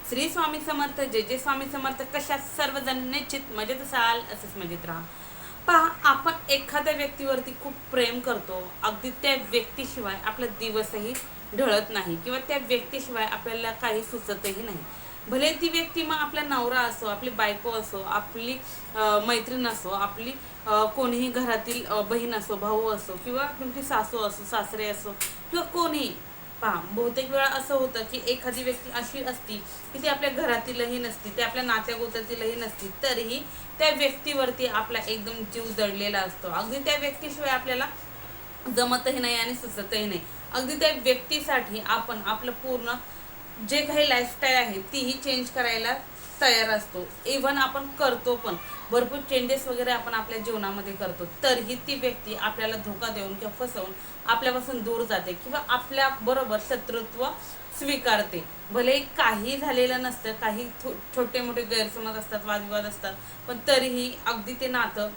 श्री स्वामी समर्थ, जय जय स्वामी समर्थ. कशा सर्वजण निश्चित मजेत असाल, असेच मजेत राहा. पहा, आपण एखाद्या व्यक्तीवरती खूप प्रेम करतो, अगदी त्या व्यक्तीशिवाय आपला दिवसही ढळत नाही किंवा त्या व्यक्तीशिवाय आपल्याला काही सुचतही नाही. भले ती व्यक्ती मग आपला नवरा असो, आपली बायको असो, आपली मैत्रीण असो, आपली कोणीही घरातील बहीण असो, भाऊ असो किंवा तुमची सासू असो, सासरे असो किंवा कोणीही. पहा, बहुतेक वेळा असं होतं की एखादी व्यक्ती अशी असती की ती आपल्या घरातीलही नसती, ती आपल्या नात्यागोत्यातीलही नसती, तरीही त्या व्यक्तीवरती आपला एकदम जीव दडलेला असतो. अगदी त्या व्यक्तीशिवाय आपल्याला जमतही नाही आणि सुचतही नाही. अगदी त्या व्यक्तीसाठी आपण आपलं पूर्ण जे काही लाईफस्टाईल आहे तीही चेंज करायला तयार असतो. इव्हन आपण करतो पण भरपूर चेंजेस वगैरे आपण आपल्या जीवनामध्ये करतो, तरीही ती व्यक्ती आपल्याला धोका देऊन किंवा फसवून आपल्यापासून दूर जाते किंवा आपल्या बरोबर शत्रुत्व स्वीकारते. भले काही झालेलं नसतं, काही छोटे मोठे गैरसमज असतात, वादविवाद असतात, पण तरीही अगदी ते नातं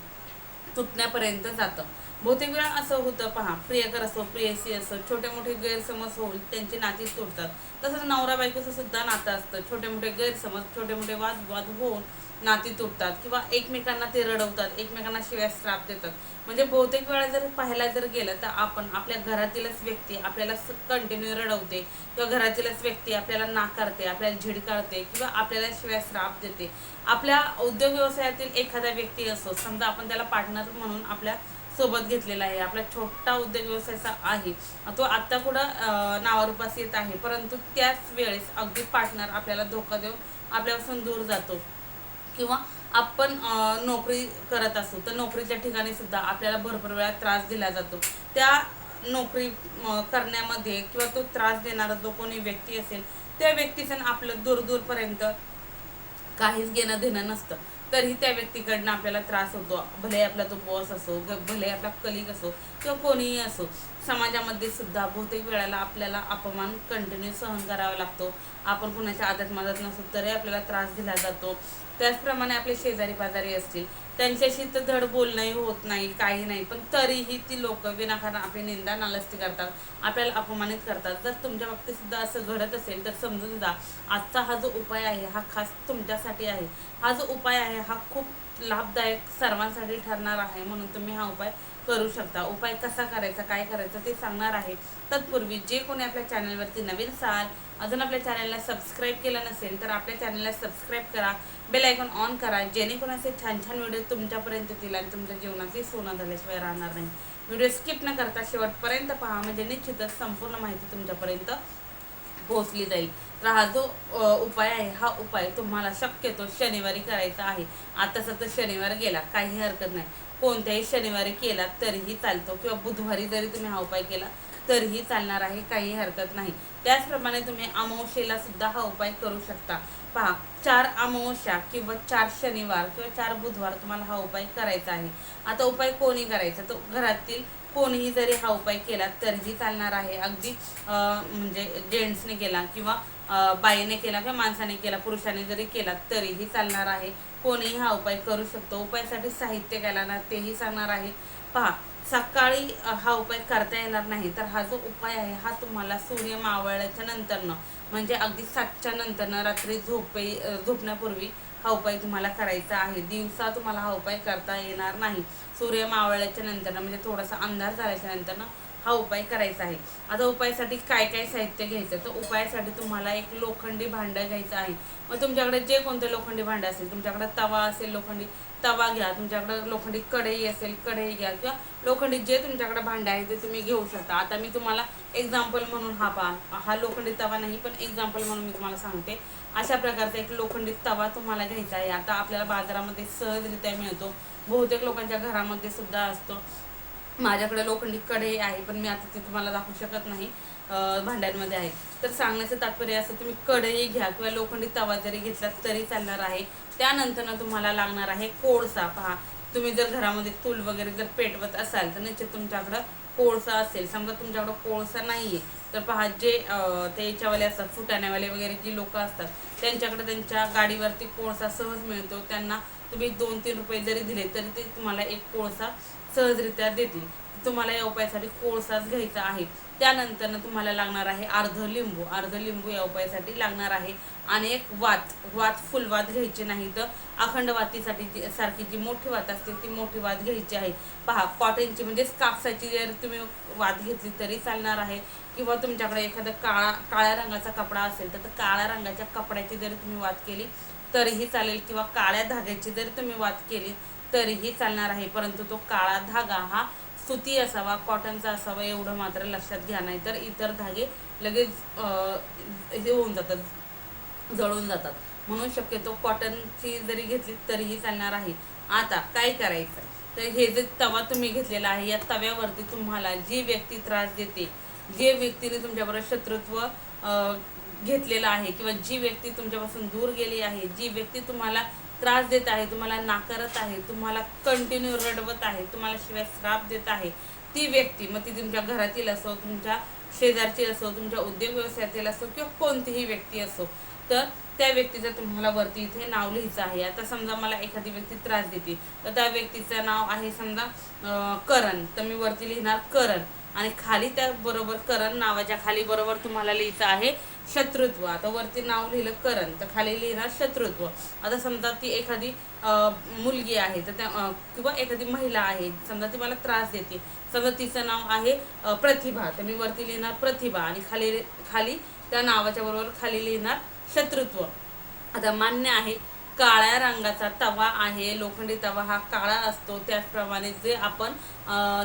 तुटण्यापर्यंत जातं. बहुतेक वेळा असं होतं, पहा, प्रियकर असो, प्रियसी असो, छोटे मोठे गैरसमज होऊन त्यांची नाती तुटतात. तसंच नवरा बायकोचं सुद्धा नातं असतं, छोटे मोठे गैरसमज, छोटे मोठे वादविवाद होऊन नाती तुटतात किंवा एकमेकांना ते रडवतात, एकमेकांना शिव्या श्राप देतात. म्हणजे बहुतेक वेळा जर पाहायला जर गेलं तर आपण आपल्या घरातीलच व्यक्ती आपल्याला कंटिन्यू रडवते किंवा घरातीलच व्यक्ती आपल्याला नाकारते, आपल्याला झिडकारते किंवा आपल्याला शिव्या श्राप देते. आपल्या उद्योग व्यवसायातील एखादा व्यक्ती असो, समजा आपण त्याला पार्टनर म्हणून आपल्या सोबत घेतलेला आहे, आपला छोटा उद्योग व्यवसायाचा आहे, तो आत्ता कुठं नावारूपास येत आहे, परंतु त्याच वेळेस अगदी पार्टनर आपल्याला धोका देऊन आपल्यापासून दूर जातो. किंवा आपण नोकरी करत असू तर नोकरीच्या ठिकाणी सुद्धा आपल्याला भरपूर वेळा त्रास दिला जातो. त्या नोकरी करण्यामध्ये किंवा तो त्रास देणारा जो कोणी व्यक्ती असेल त्या व्यक्तीचं आपलं दूर दूरपर्यंत काहीच घेणं देणं नसतं, तरीही त्या व्यक्तीकडनं आपल्याला त्रास होतो. भले आपला तो बॉस असो, भले आपला कलिग असो किंवा कोणीही असो. समाजामध्ये सुद्धा बहुतेक वेळेला आपल्याला अपमान कंटिन्यू सहन करावा लागतो. आपण कुणाच्या आदत मदत नसतो तरी आपल्याला त्रास दिला जातो. त्याचप्रमाणे आपले शेजारी पाजारी असतील, त्यांच्याशी तर धड बोलणंही होत नाही, काही नाही, पण तरीही ती लोक विनाकारण आपली निंदा नालस्ती करतात, आपल्याला अपमानित करतात. जर तुमच्या बाबतीत सुद्धा असं घडत असेल तर समजून जा, आजचा हा जो उपाय आहे हा खास तुमच्यासाठी आहे. हा जो उपाय आहे हा खूप लाभदायक सर्वांसाठी ठरणार आहे, म्हणून तुम्ही हा उपाय करू शकता. उपाय कसा करायचा, काय करायचं ते सांगणार आहे. तत्पूर्वी जे कोणी आपल्या चॅनलवरती नवीन असाल, अजून आपल्या चॅनलला सबस्क्राईब केलं नसेल तर आपल्या चॅनलला सबस्क्राईब करा, बेल आयकॉन ऑन करा, जेणेकरून असे छान छान व्हिडिओ तुमच्यापर्यंत येतील आणि तुमच्या जीवनाची सोनं झाल्याशिवाय राहणार नाही. व्हिडिओ स्किप न करता शेवटपर्यंत पहा, म्हणजे निश्चितच संपूर्ण माहिती तुमच्यापर्यंत पोहोचली जाईल. तर हा जो उपाय आहे हा उपाय तुम्हाला शक्यतो शनिवारी करायचा आहे. आता सतत शनिवार गेला काही हरकत नाही, कोणत्याही शनिवारी केला तरीही चालतो किंवा बुधवारी जरी तुम्ही हा उपाय केला तरीही चालणार आहे, काही हरकत नाही. त्याचप्रमाणे तुम्ही अमावस्येला सुद्धा हा उपाय करू शकता. पहा, 4 अमावस्या किंवा 4 शनिवार किंवा 4 बुधवार तुम्हाला हा उपाय करायचा आहे. आता उपाय कोणी करायचा, तो घरातील कोणीही जरी हा उपाय केला तरीही चालणार आहे. अगदी म्हणजे जेंट्सने केला किंवा बाईने केला किंवा माणसाने केला, पुरुषाने जरी केला तरीही चालणार आहे. कोणीही हा उपाय करू शकतो. उपायासाठी साहित्य केला ना तेही सांगणार आहे. पहा, सकाळी हा उपाय करता येणार नाही तर हा जो उपाय आहे हा तुम्हाला सूर्य मावळल्याच्या नंतरनं, म्हणजे अगदी 7च्या नंतरनं, रात्री झोपण्यापूर्वी हा उपाय तुम्हाला करायचा आहे. दिवसा तुम्हाला हा उपाय करता येणार नाही. सूर्य मावळल्याच्या नंतरनं, म्हणजे थोडासा अंधार झाल्याच्या नंतरनं हा उपाय करायचा आहे. आता उपायासाठी काय काय साहित्य घ्यायचं, तर उपायासाठी तुम्हाला एक लोखंडी भांडं घ्यायचं आहे. मग तुमच्याकडे जे कोणते लोखंडी भांडं असेल, तुमच्याकडे तवा असेल लोखंडी, तवा घ्या. तुमच्याकडे लोखंडी कढई असेल, कढई घ्या, किंवा लोखंडी जे तुमच्याकडे भांडं आहे ते तुम्ही घेऊ शकता. आता मी तुम्हाला एक्झाम्पल म्हणून हा लोखंडी तवा नाही, पण एक्झाम्पल म्हणून मी तुम्हाला सांगते. अशा प्रकारचा एक लोखंडी तवा तुम्हाला घ्यायचा आहे. आता आपल्याला बाजारामध्ये सहजरित्या मिळतो, बहुतेक लोकांच्या घरामध्ये सुद्धा असतो. माझ्याकडे लोखंडी कढई आहे, पण मी आता ती तुम्हाला दाखवू शकत नाही, भांड्यांमध्ये आहे. तर सांगण्याचं तात्पर्य असं, तुम्ही कढई घ्या किंवा लोखंडी तवा जरी घेतला तरी चालणार आहे. त्यानंतर तुम्हाला लागणार आहे कोळसा. पहा, तुम्ही जर घरामध्ये चूल वगैरे जर पेटवत असाल तर निश्चित तुमच्याकडं कोळसा असेल. समजा तुमच्याकडं कोळसा नाही आहे तर पहा, जे ते याच्यावाले असतात, फुटाण्यावाले वगैरे जी लोक असतात त्यांच्याकडे त्यांच्या गाडीवरती कोळसा सहज मिळतो. त्यांना तुम्ही 2-3 रुपये जरी दिले तरी ते तुम्हाला एक कोळसा सहजरित्या देतील. तुम्हाला या उपायासाठी कोळसाच घ्यायचा आहे. त्यानंतर तुम्हाला लागणार आहे अर्ध लिंबू या उपायासाठी लागणार आहे. आणि एक वात फुल वात घ्यायची नाही, तर अखंड वातीसाठी सारखी जी मोठी वात असते ती मोठी वात घ्यायची आहे. पहा, कॉटनची म्हणजेच कापसाची जर तुम्ही वात घेतली तरी चालणार आहे, किंवा तुमच्याकडे एखादा काळ्या रंगाचा कपडा असेल तर काळ्या रंगाच्या कपड्याची जरी तुम्ही वात केली तरीही चालेल, किंवा काळ्या धाग्याची जरी तुम्ही वात केली तरीही चालणार आहे. परंतु तो काळा धागा हा सुती असावा, कॉटनचा असावा, एवढं मात्र लक्षात घ्या. नाही तर इतर धागे लगेच हे होऊन जातात, जळून जातात. म्हणून शक्यतो कॉटनची जरी घेतली तरीही चालणार आहे. आता काय करायचं, तर हे जे तवा तुम्ही घेतलेला आहे, या तव्यावरती तुम्हाला जी व्यक्ती त्रास देते, जे व्यक्तीने तुमच्याबरोबर शत्रुत्व घेतलेला आहे, किंवा जी व्यक्ती तुमच्यापासून दूर गेली आहे, जी व्यक्ती तुम्हाला त्रास देत आहे, तुम्हाला नाकारत आहे, तुम्हाला कंटिन्यू रडवत आहे, तुम्हाला शिवाय श्राप देत आहे, ती व्यक्ती, मग ती तुमच्या घरातील असो, तुमच्या शेजारची असो, तुमच्या उद्योग व्यवसायातील असो, किंवा कोणतीही व्यक्ती असो, तर त्या व्यक्तीचं तुम्हाला वरती इथे नाव लिहायचं आहे. आता समजा मला एखादी व्यक्ती त्रास देते, तर त्या व्यक्तीचं नाव आहे समजा करण, तर मी वरती लिहिणार करण, आणि खाली त्याबरोबर करण नावाच्या खाली बरोबर तुम्हाला लिहायचं आहे शत्रुत्व. आता वरती नाव लिहिलं करण, तर खाली लिहिणार शत्रुत्व. आता समजा ती एखादी मुलगी आहे, तर त्या किंवा एखादी महिला आहे, समजा ती मला त्रास देते, समजा तिचं नाव आहे प्रतिभा, तर मी वरती लिहिणार प्रतिभा, आणि खाली त्या नावाच्या बरोबर खाली लिहिणार शत्रुत्व. आता मान्य आहे, काळ्या रंगाचा तवा आहे, लोखंडी तवा हा काळा असतो, त्याचप्रमाणे जे आपण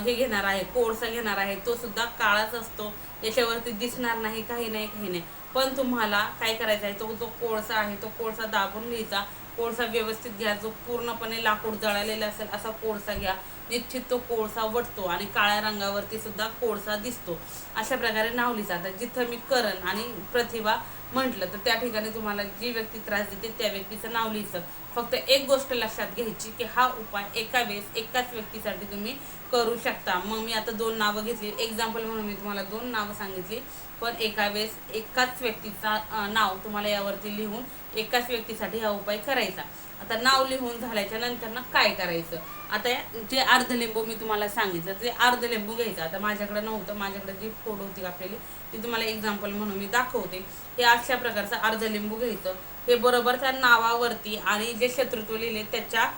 हे घेणार आहे, कोळसा घेणार आहे, तो सुद्धा काळाच असतो, याच्यावरती दिसणार नाही, काही नाही. पण तुम्हाला काय करायचं आहे, तो जो कोळसा आहे तो कोळसा दाबून घ्यायचा. कोळसा व्यवस्थित घ्या, जो पूर्णपणे लाकूड जळालेला असेल असा कोळसा घ्या. निश्चित तो कोळसा वटतो आणि काळ्या रंगावरती सुद्धा कोळसा दिसतो. अशा प्रकारे नाव लिहिता. आता जिथं मी करण आणि प्रतिभा म्हटलं, तर त्या ठिकाणी तुम्हाला जी व्यक्ती त्रास देते त्या व्यक्तीचं नाव लिहायचं. फक्त एक गोष्ट लक्षात घ्यायची की हा उपाय एका वेळेस एकाच व्यक्तीसाठी तुम्ही करू शकता. मग मी आता 2 नावं घेतली, एक्झाम्पल म्हणून मी तुम्हाला 2 नावं सांगितली, पण एका वेळेस एकाच व्यक्तीचा नाव तुम्हाला यावरती लिहून एकाच व्यक्तीसाठी हा उपाय करायचा. आता नाव लिहून झाल्याच्या नंतर ना काय करायचं, आता जे अर्धलिंबू मी तुम्हाला सांगितलं ते अर्धलिंबू घ्यायचं. आता माझ्याकडे नव्हतं, माझ्याकडे जी फोड होती आपल्याली ती तुम्हाला एक्झाम्पल म्हणून मी दाखवते. हे अशा प्रकारचं अर्धलिंबू घ्यायचं, हे बरोबर त्या नावावरती आणि जे शत्रुत्व लिहिले त्याच्या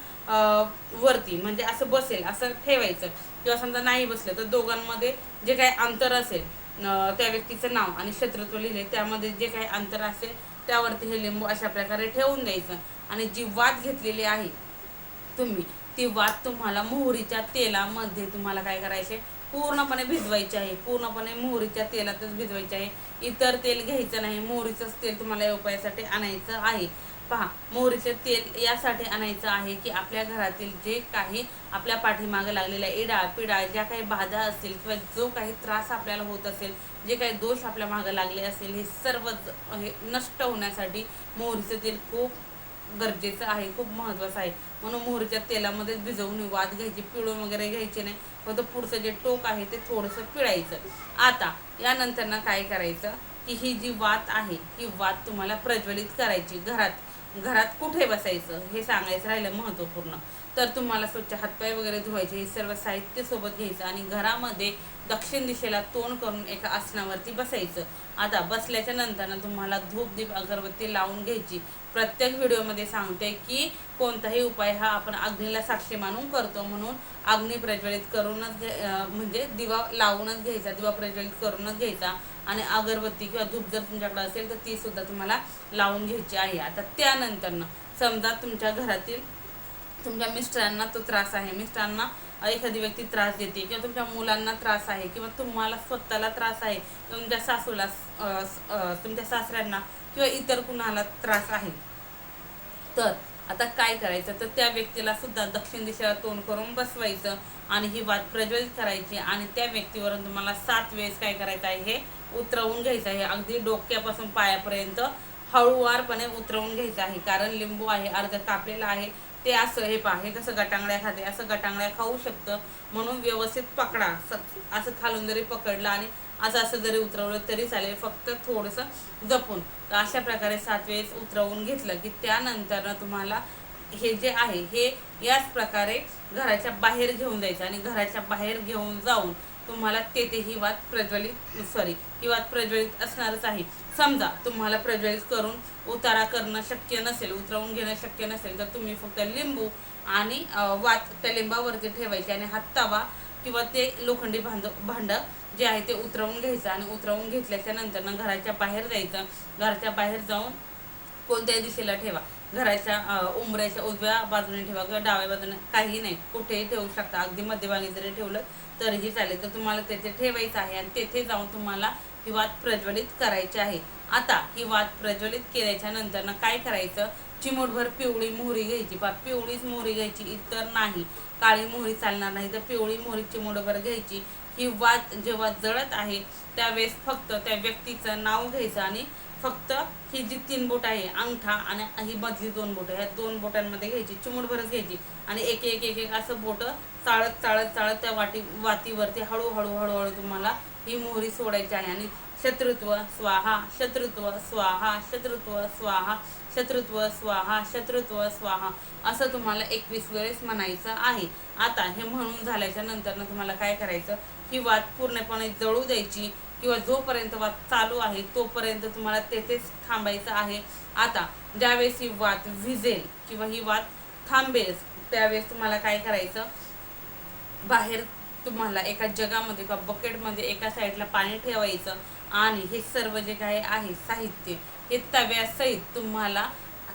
वरती म्हणजे असं बसेल असं ठेवायचं. किंवा समजा नाही बसलं तर दोघांमध्ये जे काही अंतर असेल, त्या व्यक्तीचं नाव आणि शत्रुत्व लिहिले त्यामध्ये जे काही अंतर असेल त्यावरती हे लिंबू अशा प्रकारे ठेवून द्यायचं. आणि जी वात घेतलेली आहे तुम्ही, ती वात तुम्हाला मोहरीच्या तेलामध्ये तुम्हाला काय करायचे, पूर्णपणे भिजवायची आहे. पूर्णपणे मोहरीच्या तेलातच भिजवायची आहे, इतर तेल घ्यायचं नाही. मोहरीचंच तेल तुम्हाला या उपायासाठी आणायचं आहे. पहा, मोहरीचे तेल यासाठी आणायचं आहे की आपल्या घरातील जे काही आपल्या पाठीमागे लागलेल्या इडा पिडा, ज्या काही बाधा असतील किंवा जो काही त्रास आपल्याला होत असेल, जे काही दोष आपल्या मागे लागले असेल, हे सर्व हे नष्ट होण्यासाठी मोहरीचं तेल खूप गरजेचं आहे, खूप महत्त्वाचं आहे. म्हणून मोहरीच्या तेलामध्येच भिजवून वात घ्यायची, पिळून वगैरे घ्यायचे नाही, फक्त पुढचं जे टोक आहे ते थोडंसं पिळायचं. आता यानंतर ना काय करायचं की ही जी वात आहे ही वात तुम्हाला प्रज्वलित करायची. घरात कुठे बसायचं हे सांगायचं राहिलं महत्त्वपूर्ण. तर तुम्हाला स्वच्छ हातपाय वगैरे धुवायचे, हे सर्व साहित्य सोबत घ्यायचं आणि घरामध्ये दक्षिण दिशेला तोंड करून एका आसनावरती बसायचं. आता बसल्याच्या नंतर तुम्हाला धूप दीप अगरबत्ती लावून घ्यायची. प्रत्येक व्हिडिओमध्ये सांगते की कोणताही उपाय हा आपण अग्नीला साक्षी मानून करतो, म्हणून अग्नी प्रज्वलित करूनच म्हणजे दिवा लावूनच घ्यायचा, दिवा प्रज्वलित करूनच घ्यायचा. आणि अगरबत्ती किंवा धूप जर तुमच्याकडे असेल तर ती सुद्धा तुम्हाला लावून घ्यायची आहे. आता त्यानंतर समजा तुमच्या घरातील तुमच्या मिस्टरांना तो त्रास आहे, मिस्टरांना एखादी व्यक्ती त्रास देते, किंवा तुमच्या मुलांना त्रास आहे, किंवा तुम्हाला स्वतःला त्रास आहे, तुमच्या सासूला तुमच्या सासऱ्यांना किंवा इतर कुणाला त्रास आहे, तर आता काय करायचं, तर त्या व्यक्तीला सुद्धा दक्षिण दिशेला तोंड करून बसवायचं आणि ही वात प्रज्वलित करायची. आणि त्या व्यक्तीवरून तुम्हाला 7 वेळेस काय करायचं आहे, हे उतरवून घ्यायचं आहे. अगदी डोक्यापासून पायापर्यंत हळूवारपणे उतरवून घ्यायचं आहे. कारण लिंबू आहे, अर्ध कापलेलं आहे, ते असं हे पहा, हे कसं गटांगळ्या खाते, असं गटांगळ्या खाऊ शकतं. म्हणून व्यवस्थित पकडा, असं खालून जरी पकडलं आणि असं जरी उतरवलं तरी चालेल, फक्त थोडंसं जपून. तर अशा प्रकारे 7 वेळेस उतरवून घेतलं की त्यानंतर तुम्हाला हे जे आहे हे याच प्रकारे घराच्या बाहेर घेऊन जायचं आणि घराच्या बाहेर घेऊन जाऊन तुम्हाला तेथे ही वात प्रज्वलित असणारच आहे. समजा तुम्हाला प्रज्वलित करून उतारा करणं शक्य नसेल, उतरवून घेणं शक्य नसेल, तर तुम्ही फक्त लिंबू आणि वात त्या लिंबावरती ठेवायचे आणि हात तवा किंवा ते लोखंडी भांड जे आहे ते उतरवून घ्यायचं आणि उतरवून घेतल्याच्या नंतर घराच्या बाहेर जायचं. घराच्या बाहेर जाऊन कोणत्याही दिशेला ठेवा, घराच्या उंबऱ्याच्या उजव्या बाजूने ठेवा किंवा डाव्या बाजूने, काही नाही, कुठेही ठेवू शकता. अगदी मध्यभागी जरी ठेवलं तरीही चालेल. तर तुम्हाला तेथे ठेवायचं आहे आणि तेथे जाऊन तुम्हाला ही वात प्रज्वलित करायची आहे. आता ही वात प्रज्वलित केल्याच्या नंतर काय करायचं, चिमूटभर पिवळी मोहरी घ्यायची. पिवळीच मोहरी घ्यायची, इतर नाही. काळी मोहरी चालणार नाही, तर पिवळी मोहरी चिमूटभर घ्यायची. ही वात जेव्हा जळत आहे त्यावेळेस फक्त त्या व्यक्तीचं नाव घ्यायचं आणि फक्त ही जी 3 बोट आहे, अंगठा आणि ही मधली 2 बोट, ह्या 2 बोटांमध्ये घ्यायची, चिमूटभरच घ्यायची आणि एक एक एक एक असं बोट चाळत चाळत चाळत त्या वातीवरती हळूहळू हळूहळू तुम्हाला ही मोहरी सोडायची आहे आणि शत्रुत्व स्वाहा, शत्रुत्व स्वाहा, शत्रुत्व स्वाहा, शत्रुत्व स्वाहा, शत्रुत्व स्वाहा असं तुम्हाला 21 वेळेस म्हणायचं आहे. आता हे म्हणून झाल्याच्या नंतर तुम्हाला काय करायचं, ही वात पूर्णपणे जळू द्यायची किंवा जोपर्यंत वात चालू आहे तोपर्यंत तुम्हाला तेथेच थांबायचं आहे. आता ज्यावेळेस ही वात विझेल किंवा ही वात थांबेल त्यावेळेस तुम्हाला काय करायचं, बाहेर तुम्हाला एका जगामध्ये किंवा बकेटमध्ये एका साईडला पाणी ठेवायचं आणि हे सर्व जे काही आहे साहित्य हे तव्यासहित तुम्हाला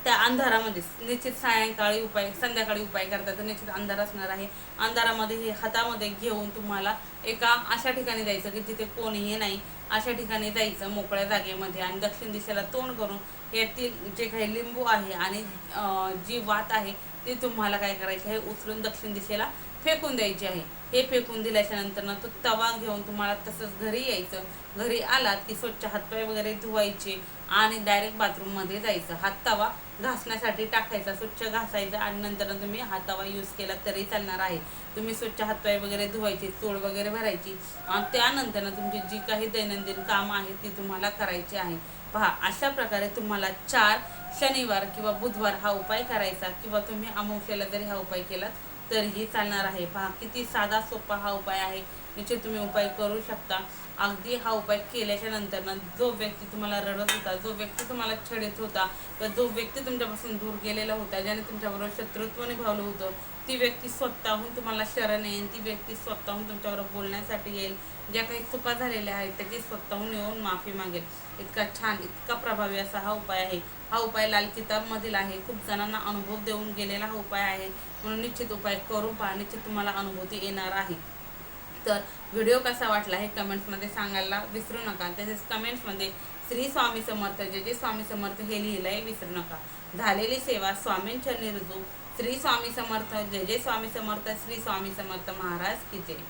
त्या अंधारामध्ये, निश्चित संध्याकाळी उपाय करता तर निश्चित अंधार असणार आहे, अंधारामध्ये हे हातामध्ये घेऊन तुम्हाला एका अशा ठिकाणी जायचं की जिथे कोणीही नाही, अशा ठिकाणी जायचं मोकळ्या जागेमध्ये आणि दक्षिण दिशेला तोंड करून यातील जे काही लिंबू आहे आणि जी वात आहे ती तुम्हाला काय करायची आहे, उचलून दक्षिण दिशेला फेकून द्यायची आहे. हे फेकून दिल्याच्या नंतर तो तवा घेऊन तुम्हाला तसंच घरी यायचं. घरी आलात की स्वच्छ हातपाय वगैरे धुवायचे आणि डायरेक्ट बाथरूममध्ये जायचं. हात तवा घासण्यासाठी टाकायचा, स्वच्छ घासायचा आणि नंतर तुम्ही हात तवा यूज केला तरी चालणार आहे. तुम्ही स्वच्छ हातपाय वगैरे धुवायचे, चोळ वगैरे भरायची आणि त्यानंतर तुमची जी काही दैनंदिन कामं आहेत ती तुम्हाला करायची आहे. पहा, अशा प्रकारे तुम्हाला 4 शनिवार किंवा बुधवार हा उपाय करायचा किंवा तुम्ही अमावस्येला जरी हा उपाय केलात तरीही चालणार आहे. पहा किती साधा सोपा हा उपाय आहे. निश्चित तुम्ही उपाय करू शकता. अगदी हा उपाय केल्याच्या नंतर जो व्यक्ती तुम्हाला रडत होता, जो व्यक्ती तुम्हाला छळत होता किंवा जो व्यक्ती तुमच्यापासून दूर गेलेला होता, ज्याने तुमच्याबरोबर शत्रुत्व निभावलं होतं, ती व्यक्ती स्वतःहून तुम्हाला शरण येईल. ती व्यक्ती स्वतःहून तुमच्याबरोबर बोलण्यासाठी येईल. ज्या काही चुका झालेल्या आहेत त्याची स्वतःहून येऊन माफी मागेल. इतका छान, इतका प्रभावी असा हा उपाय आहे. हा उपाय लाल किताबमधील आहे. खूप जणांना अनुभव देऊन गेलेला हा उपाय आहे. म्हणून निश्चित उपाय करून पहा, निश्चित तुम्हाला अनुभूती येणार आहे. तर व्हिडिओ कसा वाटला हे कमेंट्समध्ये सांगायला विसरू नका. तसेच कमेंट्समध्ये श्री स्वामी समर्थ, जे स्वामी समर्थ हे लिहिलंय विसरू नका. झालेली सेवा स्वामींच्या रुजू. श्री स्वामी समर्थ, जे स्वामी समर्थ, श्री स्वामी समर्थ महाराज की जय.